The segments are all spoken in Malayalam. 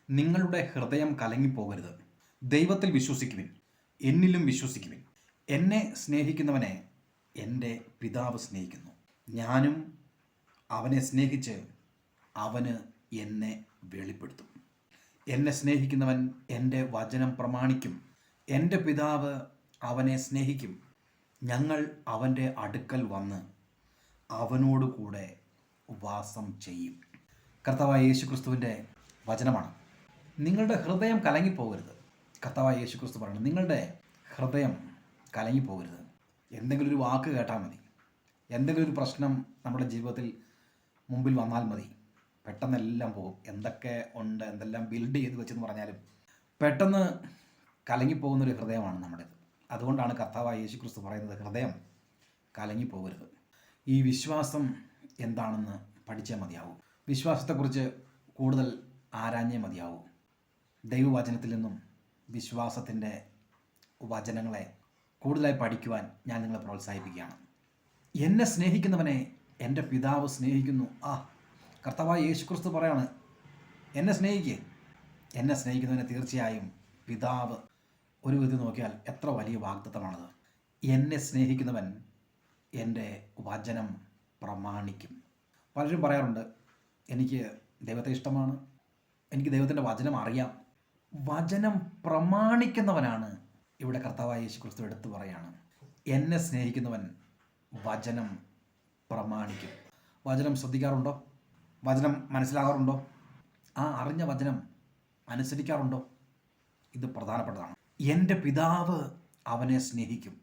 നിങ്ങളുടെ ഹൃദയം കലങ്ങിപ്പോകരുത്. ദൈവത്തിൽ വിശ്വസിക്കുവിൻ, എന്നിലും വിശ്വസിക്കുവിൻ. എന്നെ സ്നേഹിക്കുന്നവനെ എൻ്റെ പിതാവ് സ്നേഹിക്കുന്നു. ഞാനും അവനെ സ്നേഹിച്ച് അവന് എന്നെ വെളിപ്പെടുത്തും. എന്നെ സ്നേഹിക്കുന്നവൻ എൻ്റെ വചനം പ്രമാണിക്കും. എൻ്റെ പിതാവ് അവനെ സ്നേഹിക്കും. ഞങ്ങൾ അവൻ്റെ അടുക്കൽ വന്ന് അവനോടുകൂടെ വാസം ചെയ്യും. കർത്താവായ യേശുക്രിസ്തുവിൻ്റെ വചനമാണ്. നിങ്ങളുടെ ഹൃദയം കലങ്ങിപ്പോകരുത്. കർത്താവായ യേശുക്രിസ്തു പറയുന്നത്, നിങ്ങളുടെ ഹൃദയം കലങ്ങിപ്പോകരുത്. എന്തെങ്കിലും ഒരു വാക്ക് കേട്ടാൽ മതി, എന്തെങ്കിലും ഒരു പ്രശ്നം നമ്മുടെ ജീവിതത്തിൽ മുമ്പിൽ വന്നാൽ മതി, പെട്ടെന്നെല്ലാം പോകും. എന്തൊക്കെ ഉണ്ട്, എന്തെല്ലാം ബിൽഡ് ചെയ്ത് വെച്ചെന്ന് പറഞ്ഞാലും പെട്ടെന്ന് കലങ്ങിപ്പോകുന്നൊരു ഹൃദയമാണ് നമ്മുടേത്. അതുകൊണ്ടാണ് കർത്താവായ യേശുക്രിസ്തു പറയുന്നത്, ഹൃദയം കലങ്ങിപ്പോകരുത്. ഈ വിശ്വാസം എന്താണെന്ന് പഠിച്ചേ മതിയാവൂ. വിശ്വാസത്തെക്കുറിച്ച് കൂടുതൽ ആരാഞ്ഞേ മതിയാവൂ. ദൈവവചനത്തിൽ നിന്നും വിശ്വാസത്തിൻ്റെ വചനങ്ങളെ കൂടുതലായി പഠിക്കുവാൻ ഞാൻ നിങ്ങളെ പ്രോത്സാഹിപ്പിക്കുകയാണ്. എന്നെ സ്നേഹിക്കുന്നവനെ എൻ്റെ പിതാവ് സ്നേഹിക്കുന്നു. കർത്താവായ യേശുക്രിസ്തു പറയാണ്, എന്നെ സ്നേഹിക്കുക. എന്നെ സ്നേഹിക്കുന്നവനെ തീർച്ചയായും പിതാവ്, ഒരു വിധം നോക്കിയാൽ എത്ര വലിയ വാഗ്ദത്തമാണത്. എന്നെ സ്നേഹിക്കുന്നവൻ എൻ്റെ വചനം പ്രമാണിക്കും. പലരും പറയാറുണ്ട്, എനിക്ക് ദൈവത്തെ ഇഷ്ടമാണ്, എനിക്ക് ദൈവത്തിൻ്റെ വചനം അറിയാം. വചനം പ്രമാണിക്കുന്നവനാണ് ഇവിടെ കർത്താവായ യേശുക്രിസ്തു എടുത്തു പറയാണ്. എന്നെ സ്നേഹിക്കുന്നവൻ വചനം പ്രമാണിക്കും. വചനം ശ്രദ്ധിക്കാറുണ്ടോ? വചനം മനസ്സിലാകാറുണ്ടോ? അറിഞ്ഞ വചനം അനുസരിക്കാറുണ്ടോ? ഇത് പ്രധാനപ്പെട്ടതാണ്. എൻ്റെ പിതാവ് അവനെ സ്നേഹിക്കും.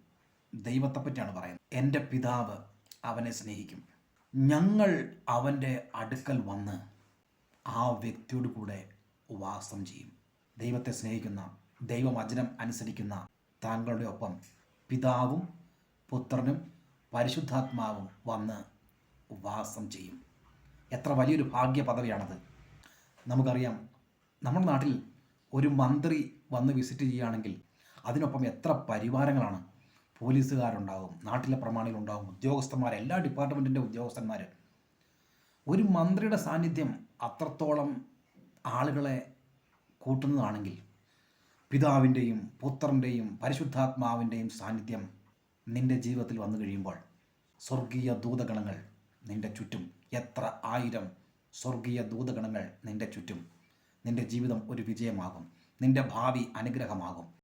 ദൈവത്തെപ്പറ്റിയാണ് പറയുന്നത്. എൻ്റെ പിതാവ് അവനെ സ്നേഹിക്കും. ഞങ്ങൾ അവൻ്റെ അടുക്കൽ വന്ന് ആ വ്യക്തിയോട് കൂടെ വാസം ചെയ്യും. ദൈവത്തെ സ്നേഹിക്കുന്ന, ദൈവവചനം അനുസരിക്കുന്ന താങ്കളുടെ ഒപ്പം പിതാവും പുത്രനും പരിശുദ്ധാത്മാവും വന്ന് വാസം ചെയ്യും. എത്ര വലിയൊരു ഭാഗ്യ പദവിയാണത്. നമുക്കറിയാം, നമ്മുടെ നാട്ടിൽ ഒരു മന്ത്രി വന്ന് വിസിറ്റ് ചെയ്യുകയാണെങ്കിൽ അതിനൊപ്പം എത്ര പരിവാരങ്ങളാണ്. പോലീസുകാരുണ്ടാകും, നാട്ടിലെ പ്രമാണികളുണ്ടാകും, ഉദ്യോഗസ്ഥന്മാർ, എല്ലാ ഡിപ്പാർട്ട്മെൻറ്റിൻ്റെ ഉദ്യോഗസ്ഥന്മാർ. ഒരു മന്ത്രിയുടെ സാന്നിധ്യം അത്രത്തോളം ആളുകളെ കൂട്ടുന്നതാണെങ്കിൽ, പിതാവിൻ്റെയും പുത്രൻ്റെയും പരിശുദ്ധാത്മാവിൻ്റെയും സാന്നിധ്യം നിൻ്റെ ജീവിതത്തിൽ വന്നു കഴിയുമ്പോൾ സ്വർഗീയ ദൂതഗണങ്ങൾ നിൻ്റെ ചുറ്റും, എത്ര ആയിരം സ്വർഗീയ ദൂതഗണങ്ങൾ നിൻ്റെ ചുറ്റും. നിൻ്റെ ജീവിതം ഒരു വിജയമാകും. നിൻ്റെ ഭാവി അനുഗ്രഹമാകും.